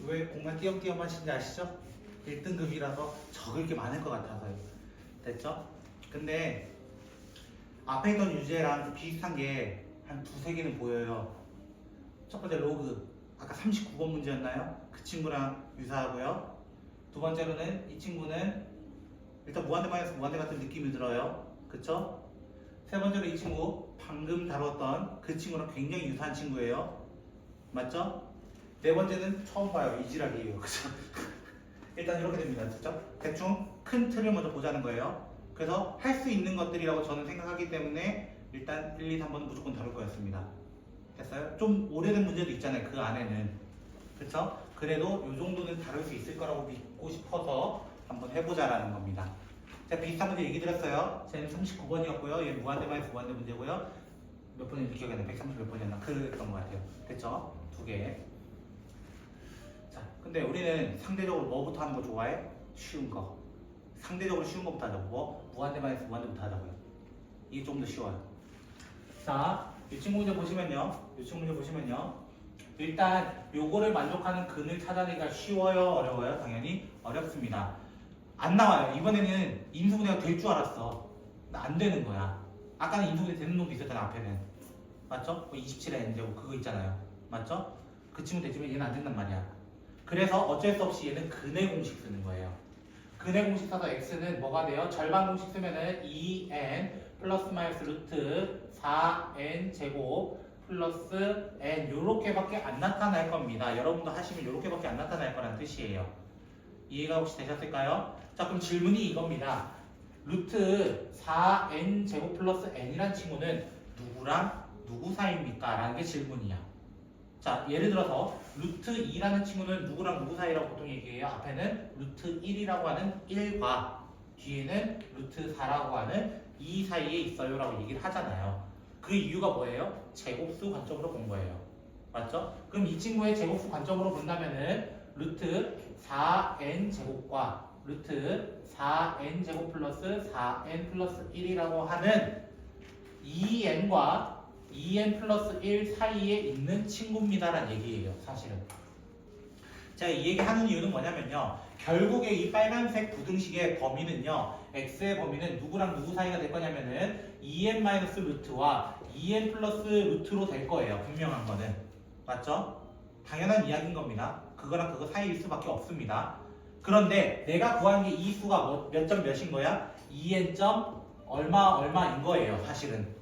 왜 공만 띄엄띄엄 하시는지 아시죠? 1등급이라서 적을 게 많을 것 같아서요. 됐죠? 근데 앞에 있던 유제랑 비슷한 게 한 두세 개는 보여요. 첫 번째 로그, 아까 39번 문제였나요? 그 친구랑 유사하고요. 두 번째로는 이 친구는 일단 무한대 마이너스 무한대 같은 느낌이 들어요. 그쵸? 세 번째로 이 친구 방금 다뤘던 그 친구랑 굉장히 유사한 친구예요. 맞죠? 네 번째는 처음 봐요. 이지랄이에요. 그죠? 일단 이렇게 됩니다. 그죠? 대충 큰 틀을 먼저 보자는 거예요. 그래서 할 수 있는 것들이라고 저는 생각하기 때문에 일단 1, 2, 3번은 무조건 다룰 거였습니다. 됐어요? 좀 오래된 문제도 있잖아요. 그 안에는. 그쵸? 그래도 이 정도는 다룰 수 있을 거라고 믿고 싶어서 한번 해보자라는 겁니다. 제가 비슷한 문제 얘기 드렸어요. 쟤는 39번이었고요. 얘 무한대 마이너스 무한대 문제고요. 몇 번인지 기억이 안 나요. 130 몇 번이었나? 그랬던 것 같아요. 됐죠? 두 개. 자, 근데 우리는 상대적으로 뭐부터 하는 거 좋아해? 쉬운 거. 상대적으로 쉬운 거부터 하자고. 뭐? 무한대 마이너스 무한대부터 하자고요. 이게 좀 더 쉬워요. 자, 이 친구 문제 보시면요. 일단 요거를 만족하는 근을 찾아내기가 쉬워요? 어려워요? 당연히 어렵습니다. 안 나와요. 이번에는 인수분해가 될 줄 알았어. 근데 안 되는 거야. 아까는 인수분해 되는 놈도 있었잖아. 앞에는. 맞죠? 27의 n제곱 그거 있잖아요. 맞죠? 그 친구 되지만 얘는 안 된단 말이야. 그래서 어쩔 수 없이 얘는 근의 공식 쓰는 거예요. 근의 공식 써서 x는 뭐가 돼요? 절반 공식 쓰면은 2n 플러스 마이너스 루트 4n 제곱 플러스 n 요렇게밖에 안 나타날 겁니다. 여러분도 하시면 요렇게밖에 안 나타날 거란 뜻이에요. 이해가 혹시 되셨을까요? 자, 그럼 질문이 이겁니다. 루트 4n 제곱 플러스 n이란 친구는 누구랑 누구 사이입니까? 라는 게 질문이야. 자, 예를 들어서 루트 2라는 친구는 누구랑 누구 사이라고 보통 얘기해요. 앞에는 루트 1이라고 하는 1과 뒤에는 루트 4라고 하는 2 사이에 있어요 라고 얘기를 하잖아요. 그 이유가 뭐예요? 제곱수 관점으로 본 거예요. 맞죠? 그럼 이 친구의 제곱수 관점으로 본다면은 루트 4n 제곱과 루트 4n 제곱 플러스 4n 플러스 1이라고 하는 2n과 2n 플러스 1 사이에 있는 친구입니다라는 얘기예요. 사실은. 제가 이 얘기 하는 이유는 뭐냐면요. 결국에 이 빨간색 부등식의 범위는요. x의 범위는 누구랑 누구 사이가 될 거냐면은 2n 마이너스 루트와 2n 플러스 루트로 될 거예요. 분명한 거는. 맞죠? 당연한 이야기인 겁니다. 그거랑 그거 사이일 수밖에 없습니다. 그런데 내가 구한 게 이 수가 몇 점 몇인 거야? 2n 점 얼마인 거예요. 사실은.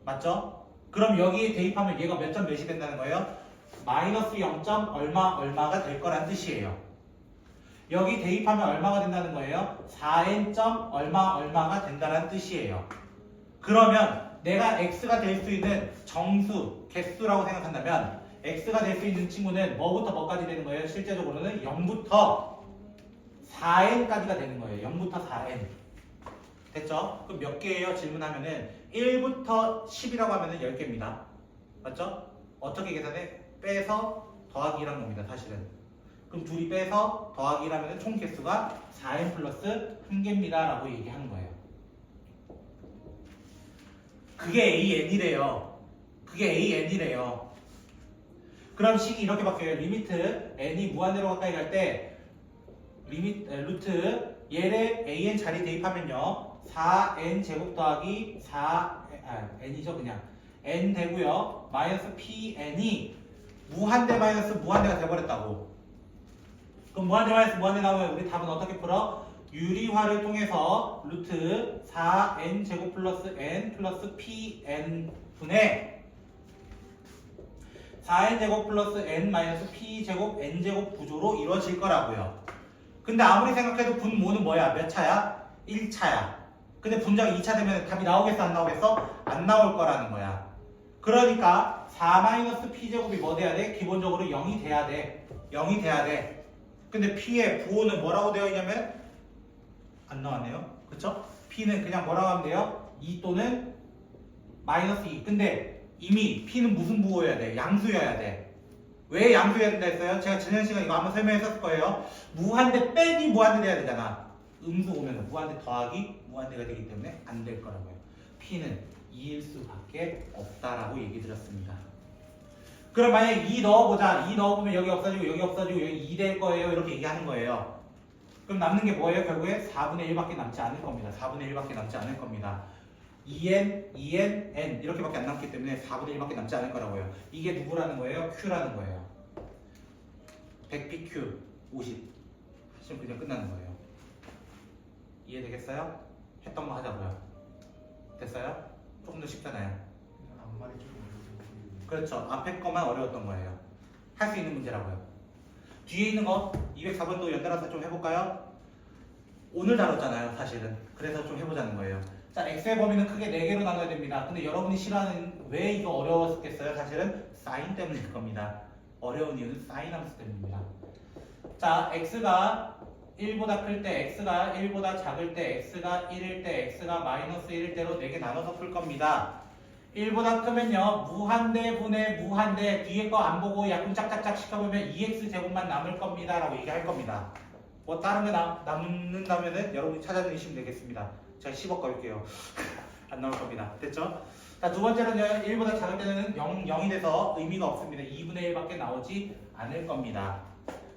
맞죠? 그럼 여기에 대입하면 얘가 몇 점 몇이 된다는 거예요? 마이너스 0. 얼마가 될 거란 뜻이에요. 여기 대입하면 얼마가 된다는 거예요? 4n. 얼마가 된다는 뜻이에요. 그러면 내가 x가 될 수 있는 정수, 개수라고 생각한다면 x가 될 수 있는 친구는 뭐부터 뭐까지 되는 거예요? 실제적으로는 0부터 4n까지가 되는 거예요. 0부터 4n. 됐죠? 그럼 몇 개예요? 질문하면은 1부터 10이라고 하면은 10개입니다. 맞죠? 어떻게 계산해? 빼서 더하기 1한 겁니다. 사실은. 그럼 둘이 빼서 더하기 1하면은 총 개수가 4n 플러스 1개입니다. 라고 얘기하는 거예요. 그게 an이래요. 그럼 식이 이렇게 바뀌어요. 리미트 n이 무한대로 가까이 갈 때 루트 얘를 an 자리 대입하면요. 4n 제곱 더하기 n이죠 그냥 n 되고요. 마이너스 pn이 무한대 마이너스 무한대가 돼버렸다고. 그럼 무한대 마이너스 무한대 나오면 우리 답은 어떻게 풀어? 유리화를 통해서 루트 4n 제곱 플러스 n 플러스 pn 분의 4n 제곱 플러스 n 마이너스 p 제곱 n 제곱 구조로 이루어질 거라고요. 근데 아무리 생각해도 분모는 뭐야? 몇 차야? 1차야. 근데 분자가 2차 되면 답이 나오겠어? 안 나오겠어? 안 나올 거라는 거야. 그러니까 4-p제곱이 뭐 돼야 돼? 기본적으로 0이 돼야 돼. 근데 p의 부호는 뭐라고 되어 있냐면 안 나왔네요. 그쵸? p는 그냥 뭐라고 하면 돼요? 2 또는 마이너스 2. 근데 이미 p는 무슨 부호여야 돼? 양수여야 돼. 왜 양수여야 된다 했어요? 제가 지난 시간에 이거 한번 설명했었을 거예요. 무한대 빼기 무한대 돼야 되잖아. 음수 오면 무한대 더하기 무한대가 되기 때문에 안 될 거라고요. p는 2일 수밖에 없다라고 얘기 드렸습니다. 그럼 만약에 2 넣어보자. 2 넣어보면 여기 없어지고 여기 없어지고 여기 2 될 거예요. 이렇게 얘기하는 거예요. 그럼 남는 게 뭐예요? 결국에 4분의 1밖에 남지 않을 겁니다. 4분의 1밖에 남지 않을 겁니다. 2n, 2n, n 이렇게밖에 안 남기 때문에 4분의 1밖에 남지 않을 거라고요. 이게 누구라는 거예요? q라는 거예요. 100pq 50 하시면 그냥 끝나는 거예요. 이해되겠어요? 했던 거 하자고요. 됐어요? 조금 더 쉽잖아요. 앞말이 좀 어려워서. 그렇죠. 앞에 거만 어려웠던 거예요. 할 수 있는 문제라고요. 뒤에 있는 거 204번도 연달아서 좀 해볼까요? 오늘 다뤘잖아요, 사실은. 그래서 좀 해보자는 거예요. 자, x의 범위는 크게 4개로 나눠야 됩니다. 근데 여러분이 싫어하는 왜 이거 어려웠겠어요? 사실은 사인 때문일 겁니다. 어려운 이유는 사인 함수 때문입니다. 자, x가 1보다 클 때, x가 1보다 작을 때, x가 1일 때, x가 마이너스 1일 때로 4개 나눠서 풀 겁니다. 1보다 크면요, 무한대 분의 무한대, 뒤에 거 안 보고 약분 짝짝짝 시켜보면 2x 제곱만 남을 겁니다 라고 얘기할 겁니다. 뭐 다른 게 남는다면은 여러분이 찾아내시면 되겠습니다. 제가 10억 걸게요. 안 나올 겁니다. 됐죠? 자, 두 번째로는요, 1보다 작을 때는 0이 돼서 의미가 없습니다. 2분의 1밖에 나오지 않을 겁니다.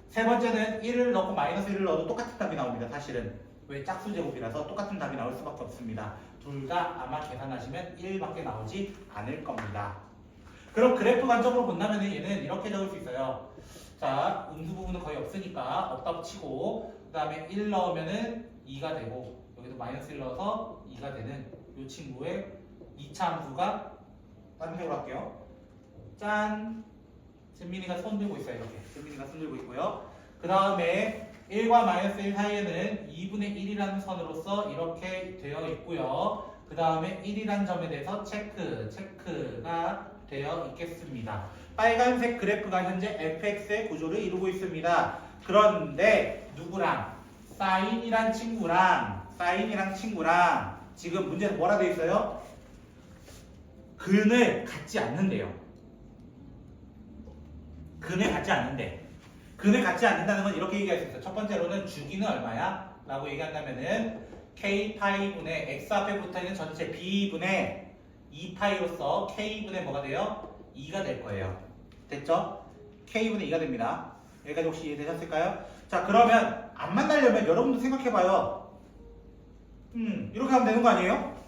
세 번째는 1을 넣고 마이너스 1을 넣어도 똑같은 답이 나옵니다. 사실은. 왜 짝수 제곱이라서 똑같은 답이 나올 수밖에 없습니다. 둘 다 아마 계산하시면 1밖에 나오지 않을 겁니다. 그럼 그래프 관점으로 본다면 얘는 이렇게 적을 수 있어요. 자, 음수 부분은 거의 없으니까 없다 치고 그 다음에 1 넣으면은 2가 되고 여기도 마이너스 1 넣어서 2가 되는 이 친구의 2차 함수가 다른 식으로 할게요. 짠! 진민이가 손 들고 있어요. 이렇게 진민이가 손 들고 있고요. 그 다음에 1과 마이너스 1 사이에는 2분의 1이라는 선으로서 이렇게 되어 있고요. 그 다음에 1이라는 점에 대해서 체크가 되어 있겠습니다. 빨간색 그래프가 현재 fx의 구조를 이루고 있습니다. 그런데 누구랑? 사인이란 친구랑 지금 문제에서 뭐라 되어 있어요? 근을 갖지 않는데요. 근을 갖지 않는데, 근을 갖지 않는다는 건 이렇게 얘기할 수 있어요. 첫 번째로는 주기는 얼마야? 라고 얘기한다면은 k파이분의 x 앞에 붙어있는 전체 b분의 2파이로서 k분의 뭐가 돼요? 2가 될 거예요. 됐죠? k분의 2가 됩니다. 여기까지 혹시 이해되셨을까요? 자, 그러면 안 만나려면 여러분도 생각해봐요. 이렇게 하면 되는 거 아니에요?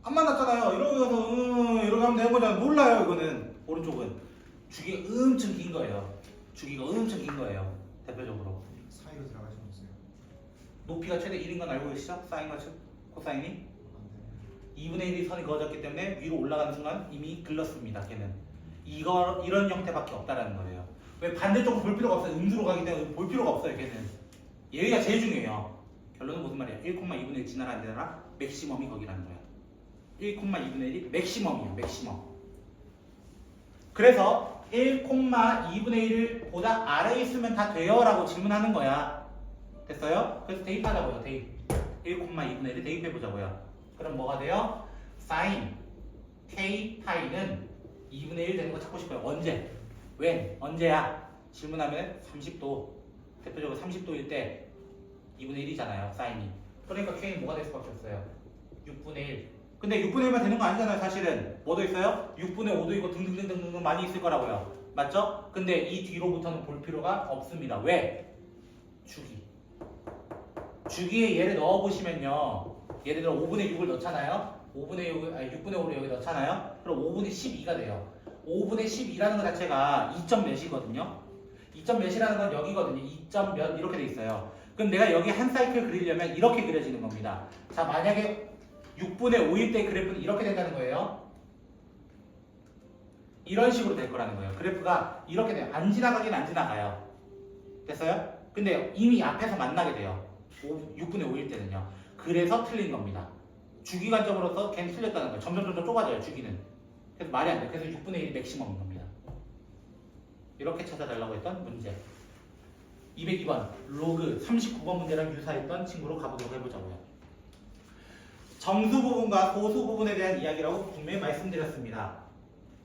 안 만났잖아요. 이렇게 해서 이렇게 하면 되는 거잖아요. 몰라요, 이거는. 오른쪽은. 주기가 엄청 긴 거예요. 대표적으로. 사이로 들어갈 수 없어요. 높이가 최대 1인 건 알고 계시죠? 사인과 코사인이? 2분의 1이 선이 그어졌기 때문에 위로 올라가는 순간 이미 글렀습니다. 걔는. 이런 형태밖에 없다라는 거예요. 왜 반대쪽으로 볼 필요가 없어요. 음수로 가기 때문에 볼 필요가 없어요. 걔는. 얘가 제일 중요해요. 결론은 무슨 말이야? 1,2분의 1 지나라 안 지나라? 맥시멈이 거기라는 거야. 1,2분의 1이 맥시멈이에요. 맥시멈. 그래서 1,2분의 1을 보다 아래에 있으면 다 돼요 라고 질문하는 거야. 됐어요? 그래서 대입하자고요. 대입. 1,2분의 1을 대입해보자고요. 그럼 뭐가 돼요? sin k파이는 2분의 1 되는 거 찾고 싶어요. 언제? when? 언제야? 질문하면 30도. 대표적으로 30도일 때 2분의 1이잖아요. sine이. 그러니까 k는 뭐가 될 수밖에 없어요? 6분의 1. 근데 6분의 1만 되는 거 아니잖아요. 사실은. 뭐도 있어요? 6분의 5도 있고 등등등등 많이 있을 거라고요. 맞죠? 근데 이 뒤로부터는 볼 필요가 없습니다. 왜? 주기에 얘를 넣어보시면요. 예를 들어 5분의 6을 넣잖아요. 6분의 5를 여기 넣잖아요. 그럼 5분의 12가 돼요. 5분의 12라는 것 자체가 2점 몇이거든요. 2점 몇이라는 건 여기거든요. 2점 몇 이렇게 돼 있어요. 그럼 내가 여기 한 사이클 그리려면 이렇게 그려지는 겁니다. 자, 만약에 6분의 5일 때 그래프는 이렇게 된다는 거예요. 이런 식으로 될 거라는 거예요. 그래프가 이렇게 돼요. 안 지나가긴 안 지나가요. 됐어요? 근데 이미 앞에서 만나게 돼요. 6분의 5일 때는요. 그래서 틀린 겁니다. 주기 관점으로서 걔는 틀렸다는 거예요. 점점 좁아져요. 주기는. 그래서 말이 안 돼요. 그래서 6분의 1이 맥시멈인 겁니다. 이렇게 찾아달라고 했던 문제. 202번 로그 39번 문제랑 유사했던 친구로 가보도록 해보자고요. 정수 부분과 소수 부분에 대한 이야기라고 분명히 말씀드렸습니다.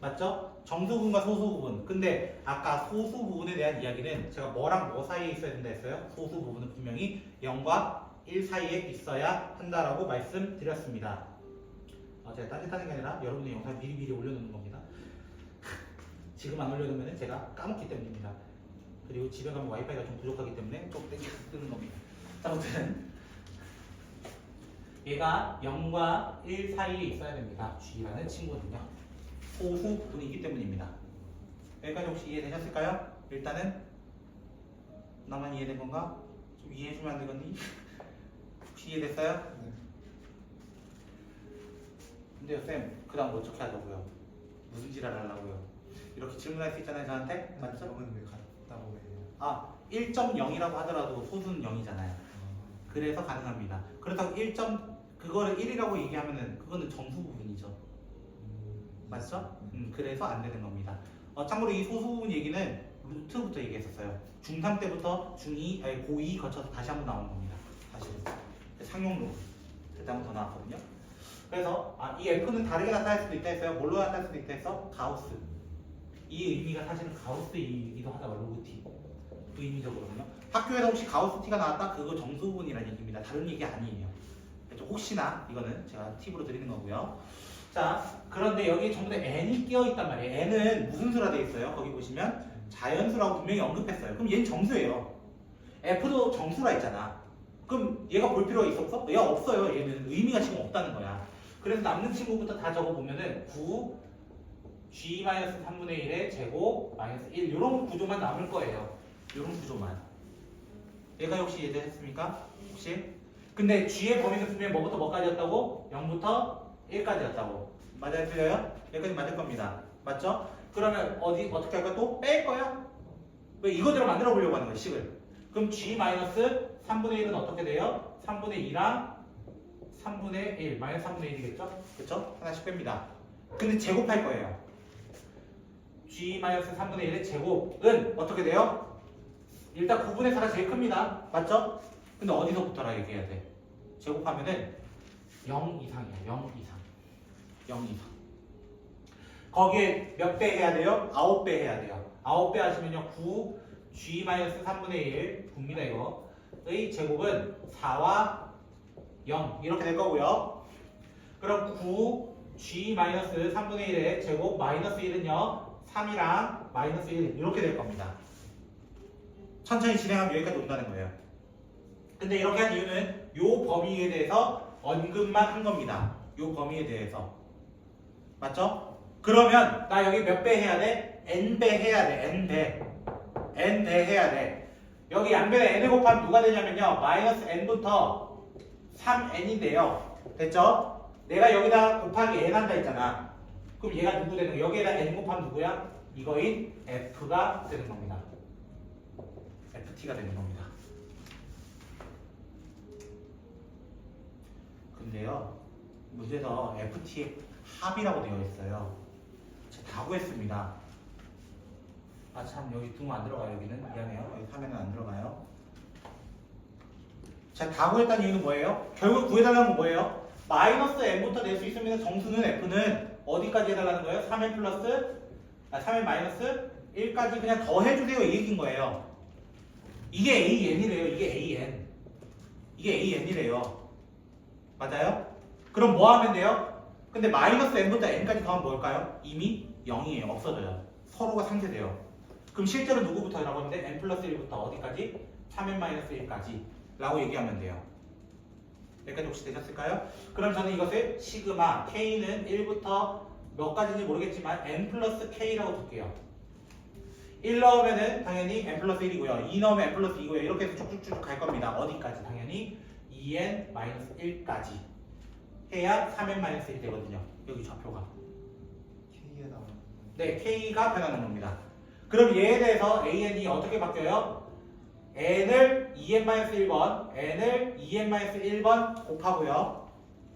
맞죠? 정수 부분과 소수 부분. 근데 아까 소수 부분에 대한 이야기는 제가 뭐랑 뭐 사이에 있어야 된다 했어요? 소수 부분은 분명히 0과 1 사이에 있어야 한다라고 말씀드렸습니다. 제가 딴짓하는 게 아니라 여러분의 영상 미리미리 올려놓는 겁니다. 지금 안 올려놓으면 제가 까먹기 때문입니다. 그리고 집에 가면 와이파이가 좀 부족하기 때문에 좀 땡겨서 뜨는 겁니다. 자, 아무튼 얘가 0과 1 사이에 있어야 됩니다. G라는 친구는요. 소수 부분이기 때문입니다. 여기까지 혹시 이해되셨을까요? 일단은 나만 이해된 건가? 좀 이해해주면 안 되겠니? 혹시 이해됐어요? 네. 근데요 쌤, 그 다음 어떻게 하자고요? 무슨 지랄 하려고요? 이렇게 질문할 수 있잖아요 저한테? 맞죠? 영은 왜 같다고 해요? 아 1.0이라고 하더라도 소수는 0이잖아요. 그래서 가능합니다. 그렇다고 1점 그거를 1이라고 얘기하면은 그거는 정수 부분이죠. 맞죠? 그래서 안 되는 겁니다. 참고로 이 소수 부분 얘기는 루트부터 얘기했었어요. 중3 때부터 중2, 아니 고2 거쳐서 다시 한번 나오는 겁니다. 사실은 상용론 그때 한번 더 나왔거든요. 그래서 이 F는 다르게 나타날 수도 있다 했어요. 뭘로 나타날 수도 있다 했어? 가우스. 이 의미가 사실은 가우스이기도 하다 로그T 의미적으로는요. 학교에서 혹시 가우스 T가 나왔다? 그거 정수 부분이라는 얘기입니다. 다른 얘기 아니에요. 그렇죠? 혹시나 이거는 제가 팁으로 드리는 거고요. 자, 그런데 여기 전부 다 n이 끼어 있단 말이에요. n은 무슨 수라 돼 있어요? 거기 보시면 자연수라고 분명히 언급했어요. 그럼 얘는 정수예요. f도 정수라 했잖아. 그럼 얘가 볼 필요가 있었어? 얘가 없어요. 얘는 의미가 지금 없다는 거야. 그래서 남는 친구부터 다 적어보면은 9 g-3분의 1의 제곱 마이너스 1 이런 구조만 남을 거예요. 이런 구조만. 얘가 혹시 이해되셨습니까? 혹시? 근데 g의 범위는 분명히 뭐부터 뭐까지였다고? 0부터 1까지였다고. 맞아요? 틀려요? 여기까지 맞을 겁니다. 맞죠? 그러면 어떻게 할까? 또 뺄 거야? 왜 이거대로 만들어 보려고 하는 거야, 식을. 그럼 g-3분의 1은 어떻게 돼요? 3분의 2랑 3분의 1, 마이너스 3분의 1이겠죠? 그쵸? 하나씩 뺍니다. 근데 제곱할 거예요. g-3분의 1의 제곱은 어떻게 돼요? 일단 9분의 4가 제일 큽니다. 맞죠? 근데 어디서부터라 얘기해야 돼? 제곱하면은 0 이상이야. 0 이상. 0 이상. 거기에 몇 배 해야 돼요? 9배 해야 돼요. 9배 하시면요. 9 g-3분의 1 봅니다 이거. 의 제곱은 4와 0 이렇게 될 거고요. 그럼 9 g-3분의 1의 제곱 마이너스 1은요. 3이랑 마이너스 1 이렇게 될 겁니다. 천천히 진행하면 여기까지 온다는 거예요. 근데 이렇게 한 이유는 요 범위에 대해서 언급만 한 겁니다. 요 범위에 대해서. 맞죠? 그러면 나 여기 몇 배 해야 돼? n배 해야 돼. n배. n배 해야 돼. 여기 양변에 n을 곱하면 누가 되냐면요. 마이너스 n부터 3n인데요. 됐죠? 내가 여기다 곱하기 n 한다 했잖아. 그럼 얘가 누구 되는 거야? 여기에다 n 곱하면 누구야? 이거인 f가 되는 겁니다. ft가 되는 겁니다. 근데요. 문제에서 ft의 합이라고 되어 있어요. 제가 다 구했습니다. 아 참 여기 등 안 들어가요. 여기는 미안해요. 여기 화면은 안 들어가요. 제가 다 구했다는 이유는 뭐예요? 결국 구해달라는 건 뭐예요? 마이너스 n부터 낼 수 있으면 정수는 f는 어디까지 해달라는 거예요? 3n 플러스 3n 마이너스 1까지 그냥 더 해주세요 이 얘기인 거예요. 이게 an이래요. 이게 an. 이게 an이래요. 맞아요? 그럼 뭐 하면 돼요? 근데 마이너스 n부터 n까지 더하면 뭘까요? 이미 0이에요. 없어져요. 서로가 상쇄돼요. 그럼 실제로 누구부터 라고 하는데 n 플러스 1부터 어디까지? 3n 마이너스 1까지 라고 얘기하면 돼요. 여기까지 혹시 되셨을까요? 그럼 저는 이것을 시그마 k는 1부터 몇 가지인지 모르겠지만 n 플러스 k라고 둘게요. 1 넣으면은 당연히 n 플러스 1이고요. 2 넣으면 n 플러스 2고요. 이렇게 해서 쭉쭉쭉 갈 겁니다. 어디까지? 당연히 2n 마이너스 1까지 해야 3n 마이너스 1 되거든요. 여기 좌표가. K에 나오는 네, k가 변하는 겁니다. 그럼 얘에 대해서 an이 어떻게 바뀌어요? n을 2n-1번, n을 2n-1번 곱하고요.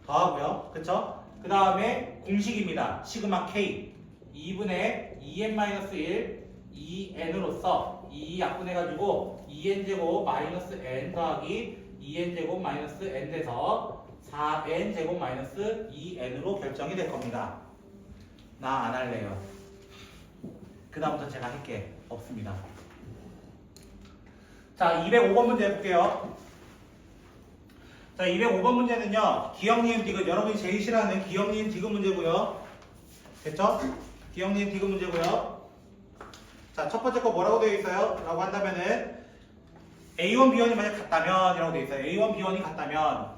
더하고요. 그쵸? 그 다음에 공식입니다. 시그마 k 2분의 2n-1 2n으로서 2 약분해가지고 2n제곱 마이너스 n 더하기 2n제곱 마이너스 n 돼서 4n제곱 마이너스 2n으로 결정이 될 겁니다. 나 안 할래요. 그 다음부터 제가 할게 없습니다. 자, 205번 문제 해볼게요. 자, 205번 문제는요. 기억, 니은, 디귿. 여러분이 제일 싫어하는 기억, 니은, 디귿 문제고요. 됐죠? 기억, 니은, 디귿 문제고요. 자, 첫 번째 거 뭐라고 되어 있어요? 라고 한다면은 A1, B1이 만약 같다면 이라고 되어 있어요. A1, B1이 같다면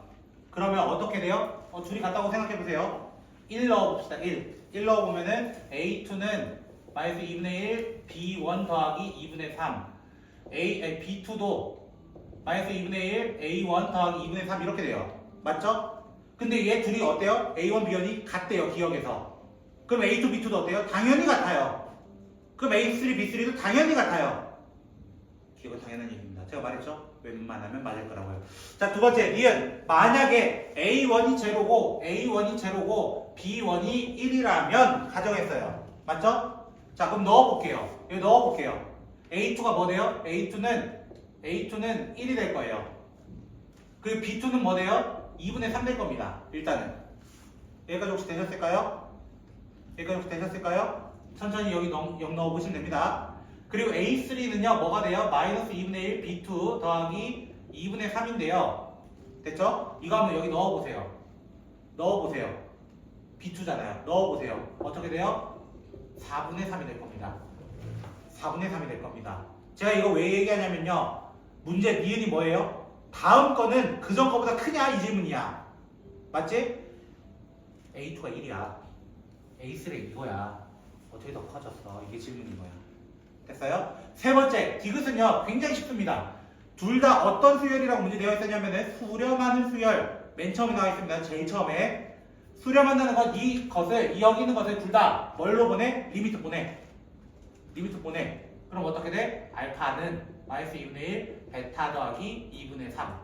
그러면 어떻게 돼요? 둘이 같다고 생각해 보세요. 1 넣어봅시다. 1 넣어보면은 A2는 마이너스 2분의 1 B1 더하기 2분의 3 B2도 마이너스 2분의 1 A1 더하기 2분의 3 이렇게 돼요. 맞죠? 근데 얘 둘이 어때요? A1, B1이 같대요. 기억에서. 그럼 A2, B2도 어때요? 당연히 같아요. 그럼 A3, B3도 당연히 같아요. 기억은 당연한 얘기입니다. 제가 말했죠? 웬만하면 맞을 거라고요. 자, 두 번째, 니은. 만약에 A1이 제로고, B1이 1이라면 가정했어요. 맞죠? 자, 그럼 넣어볼게요. 여기 넣어볼게요. A2가 뭐 돼요? A2는 1이 될 거예요. 그리고 B2는 뭐 돼요? 2분의 3 될 겁니다. 일단은. 여기까지 혹시 되셨을까요? 천천히 여기 0 넣어보시면 됩니다. 그리고 A3는요, 뭐가 돼요? 마이너스 2분의 1 B2 더하기 2분의 3인데요. 됐죠? 이거 한번 여기 넣어보세요. B2잖아요. 넣어보세요. 어떻게 돼요? 4분의 3이 될 겁니다. 4분의 3이 될 겁니다. 제가 이거 왜 얘기하냐면요. 문제 니은이 뭐예요? 다음 거는 그전 거보다 크냐? 이 질문이야. 맞지? A2가 1이야. A3가 이거야. 어떻게 더 커졌어? 이게 질문인 거야. 됐어요? 세 번째, 디귿은요, 굉장히 쉽습니다. 둘 다 어떤 수열이라고 문제 되어 있었냐면은 수렴하는 수열. 맨 처음에 나와 있습니다. 제일 처음에. 수렴한다는 건 이 여기 있는 것을 둘 다 뭘로 보내? 리미트 보내. 그럼 어떻게 돼? 알파는 마이너스 2분의 1 베타 더하기 2분의 3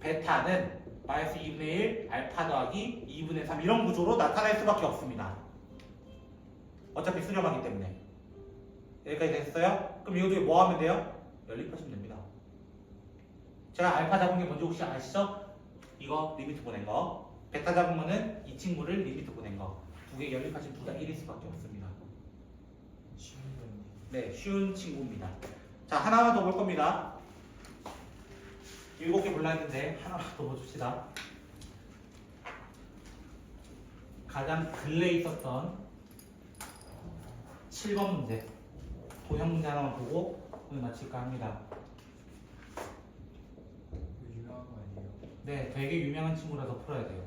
베타는 마이너스 2분의 1 알파 더하기 2분의 3 이런 구조로 나타날 수밖에 없습니다. 어차피 수렴하기 때문에. 여기까지 됐어요? 그럼 이거 중에 뭐 하면 돼요? 연립하시면 됩니다. 제가 알파 잡은 게 뭔지 혹시 아시죠? 이거 리미트 보낸 거. 베타 잡은 거는 이 친구를 리미트 보낸 거. 두 개 연립하시면 둘 다 1일 수밖에 없습니다. 쉬운 건데. 네, 쉬운 친구입니다. 자, 하나만 더 볼 겁니다. 7개 골라 했는데 하나만 더 봐줍시다. 가장 근래에 있었던 7번 문제. 도형 문제 하나만 보고 오늘 마칠까 합니다. 이거 유명한 거 아니에요? 네, 되게 유명한 친구라서 풀어야 돼요.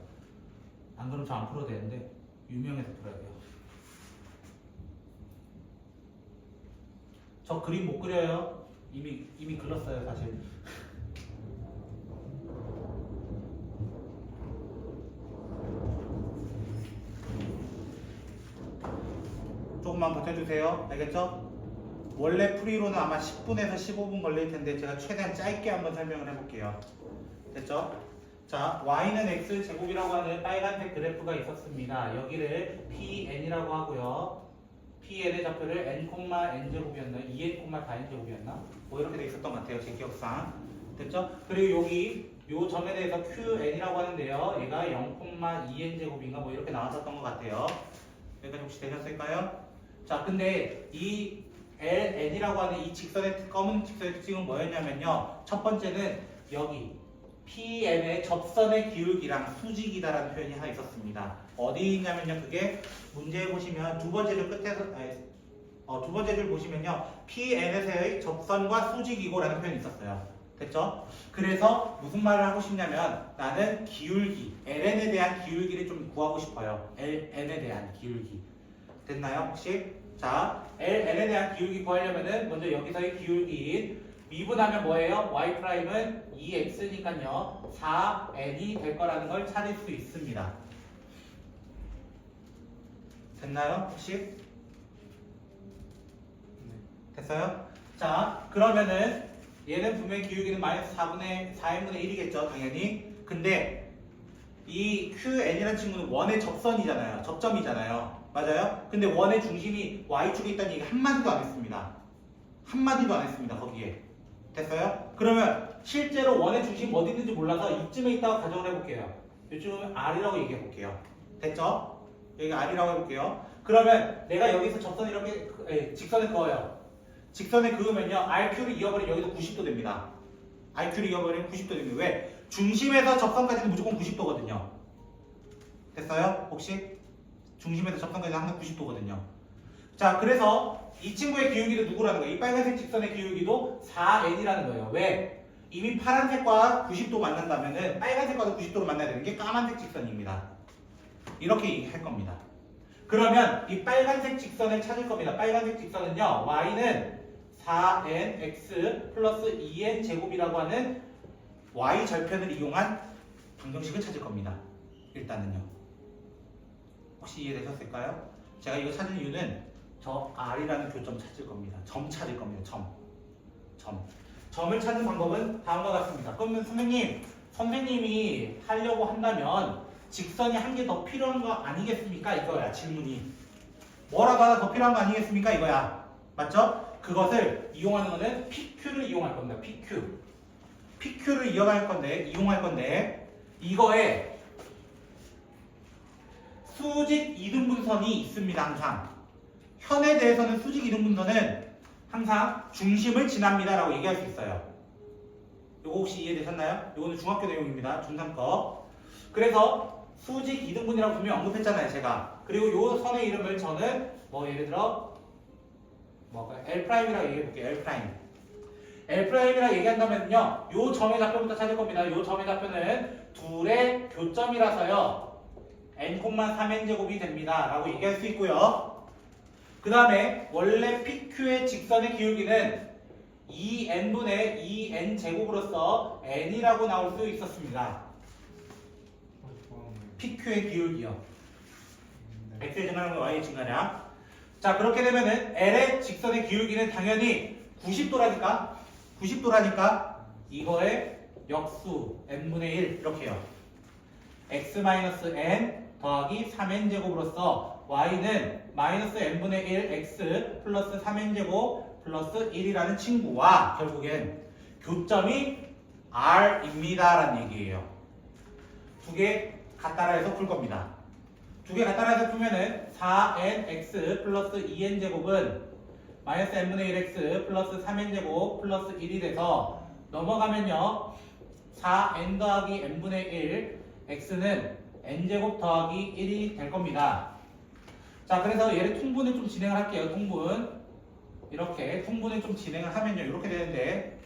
안 그러면 저 안 풀어도 되는데 유명해서 풀어야 돼요. 저 그림 못 그려요. 이미 글렀어요, 사실. 조금만 버텨주세요. 알겠죠? 원래 풀이로는 아마 10분에서 15분 걸릴 텐데 제가 최대한 짧게 한번 설명을 해볼게요. 됐죠? 자, y는 x 제곱이라고 하는 빨간색 그래프가 있었습니다. 여기를 pn이라고 하고요. pn의 좌표를 n, n 제곱이었나? 2n, 4n 제곱이었나? 뭐 이렇게 돼 있었던 것 같아요. 제 기억상. 됐죠? 그리고 여기 요 점에 대해서 qn이라고 하는데요. 얘가 0, 2n 제곱인가? 뭐 이렇게 나왔었던 것 같아요. 여기까지 혹시 되셨을까요? 자, 근데 이 ln이라고 하는 이 검은 직선의 특징은 뭐였냐면요. 첫 번째는 여기 PN의 접선의 기울기랑 수직이다라는 표현이 하나 있었습니다. 어디 있냐면요. 그게 문제에 보시면 두 번째 줄 끝에서 두 번째 줄 보시면요. PN에서의 접선과 수직이고라는 표현이 있었어요. 됐죠? 그래서 무슨 말을 하고 싶냐면 나는 기울기, LN에 대한 기울기를 좀 구하고 싶어요. LN에 대한 기울기. 됐나요? 혹시? 자, LN에 대한 기울기 구하려면은 먼저 여기서의 기울기인 미분하면 뭐예요? y'은 2x니까요 4n이 될 거라는 걸 찾을 수 있습니다. 됐나요? 혹시? 네. 됐어요? 자, 그러면은 얘는 분명히 기울기는 마이너스 4n분의 1이겠죠, 당연히. 근데 이 QN이라는 친구는 원의 접선이잖아요. 접점이잖아요. 맞아요? 근데 원의 중심이 Y축에 있다는 얘기 한마디도 안 했습니다. 한마디도 안 했습니다, 거기에. 됐어요? 그러면 실제로 원의 중심이 어디 있는지 몰라서 이쯤에 있다고 가정을 해볼게요. 이쯤은 R이라고 얘기해 볼게요. 됐죠? 여기 R이라고 해볼게요. 그러면 내가 여기서 접선을 이렇게 직선을 그어요. 직선을 그으면요 RQ를 이어버리면 여기도 90도 됩니다. RQ를 이어버리면 90도 됩니다. 왜? 중심에서 접선까지는 무조건 90도거든요. 됐어요? 혹시? 중심에서 접선까지는 항상 90도거든요. 자, 그래서 이 친구의 기울기도 누구라는 거예요? 이 빨간색 직선의 기울기도 4n이라는 거예요. 왜? 이미 파란색과 90도 만난다면은 빨간색과도 90도로 만나야 되는 게 까만색 직선입니다. 이렇게 할 겁니다. 그러면 이 빨간색 직선을 찾을 겁니다. 빨간색 직선은요, y는 4nx 플러스 2n 제곱이라고 하는 y 절편을 이용한 방정식을 찾을 겁니다. 일단은요. 혹시 이해되셨을까요? 제가 이거 찾을 이유는 저 r이라는 교점 찾을 겁니다. 점 찾을 겁니다. 점을 찾는 방법은 다음과 같습니다. 그러면 선생님이 하려고 한다면 직선이 한 개 더 필요한 거 아니겠습니까? 이거야 질문이. 뭐라도 하나 더 필요한 거 아니겠습니까? 이거야. 맞죠? 그것을 이용하는 거는 PQ를 이용할 겁니다. PQ를 이용할 건데 이거에 수직 이등분선이 있습니다. 항상 현에 대해서는 수직 이등분선은 항상 중심을 지납니다 라고 얘기할 수 있어요. 이거 혹시 이해되셨나요? 이거는 중학교 내용입니다. 중3 거. 그래서 수직 이등분이라고 분명히 언급했잖아요 제가. 그리고 이 선의 이름을 저는 예를 들어 L'이라고 얘기해볼게요. L'이라고 얘기한다면요 이 점의 좌표부터 찾을 겁니다. 이 점의 좌표는 둘의 교점이라서요 n,3n 제곱이 됩니다 라고 얘기할 수 있고요. 그 다음에 원래 PQ의 직선의 기울기는 2n분의 2n 제곱으로서 n이라고 나올 수 있었습니다. PQ의 기울기요. x의 증가량과 y의 증가량. 자, 그렇게 되면은 L의 직선의 기울기는 당연히 90도라니까 이거의 역수 n분의 1 이렇게요. x-n 더하기 3n 제곱으로서 y는 마이너스 n분의 1 x 플러스 3n 제곱 플러스 1이라는 친구와 결국엔 교점이 r입니다 라는 얘기예요. 두 개 갖다라 해서 풀 겁니다. 두 개 갖다라 해서 풀면은 4nx 플러스 2n 제곱은 마이너스 n분의 1x 플러스 3n 제곱 플러스 1이 돼서 넘어가면요 4n 더하기 n분의 1 x는 n제곱 더하기 1이 될 겁니다. 자, 그래서 얘를 통분을 좀 진행을 할게요. 이렇게 통분을 좀 진행을 하면요 이렇게 되는데,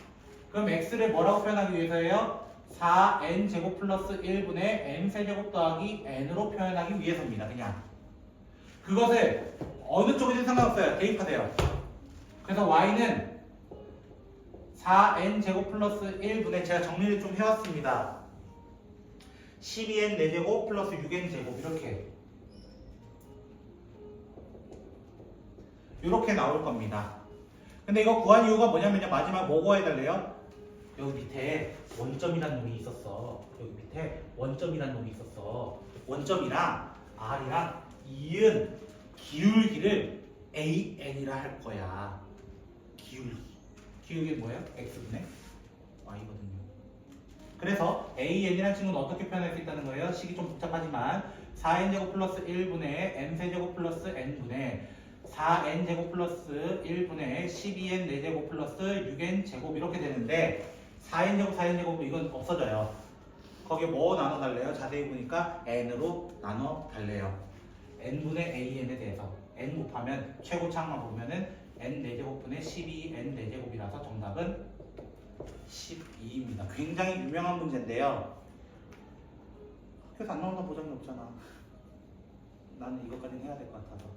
그럼 x를 뭐라고 표현하기 위해서예요? 4n 제곱 플러스 1분의 n 세제곱 더하기 n으로 표현하기 위해서입니다. 그냥 그것을 어느 쪽이든 상관없어요. 대입하세요. 그래서 y는 4n 제곱 플러스 1분의, 제가 정리를 좀 해왔습니다. 12n 4제곱 플러스 6n 제곱 이렇게 나올 겁니다. 근데 이거 구한 이유가 뭐냐면요, 마지막 뭐 구해달래요? 여기 밑에 원점이라는 놈이 있었어. 원점이랑 r이랑 이은 기울기를 an이라 할 거야. 기울기 뭐예요? x분의 y거든요. 그래서 an이라는 친구는 어떻게 표현할 수 있다는 거예요? 식이 좀 복잡하지만 4n제곱 플러스 1분의 n세제곱 플러스 n분의 4n제곱 플러스 1분의 12n 4제곱 플러스 6n 제곱 이렇게 되는데, 4n제곱 이건 없어져요. 거기에 뭐 나눠 달래요? 자세히 보니까 n으로 나눠 달래요. n분의 an에 대해서 n 곱하면 최고차항만 보면은 n 4제곱분의 12n 4제곱이라서 정답은 12입니다. 굉장히 유명한 문제인데요. 학교에서 안 나온다는 보장이 없잖아. 나는 이것까지는 해야 될 것 같아서.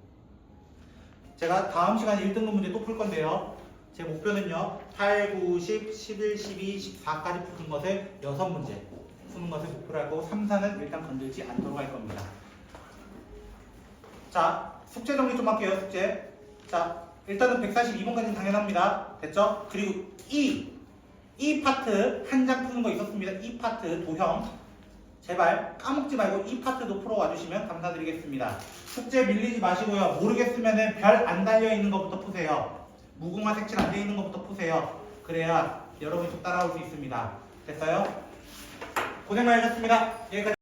제가 다음 시간에 1등급 문제 또 풀 건데요. 제 목표는요 8, 9, 10, 11, 12, 14까지 푸는 것을 6문제 푸는 것을 목표로 하고 3, 4는 일단 건들지 않도록 할 겁니다. 자, 숙제 정리 좀 할게요. 숙제. 자, 일단은 142번까지는 당연합니다. 됐죠? 그리고 이 파트 한 장 푸는 거 있었습니다. 이 파트 도형 제발 까먹지 말고 이 파트도 풀어와 주시면 감사드리겠습니다. 숙제 밀리지 마시고요. 모르겠으면 별 안 달려 있는 것부터 푸세요. 무궁화 색칠 안 되어 있는 것부터 푸세요. 그래야 여러분이 좀 따라올 수 있습니다. 됐어요? 고생 많으셨습니다. 여기까지.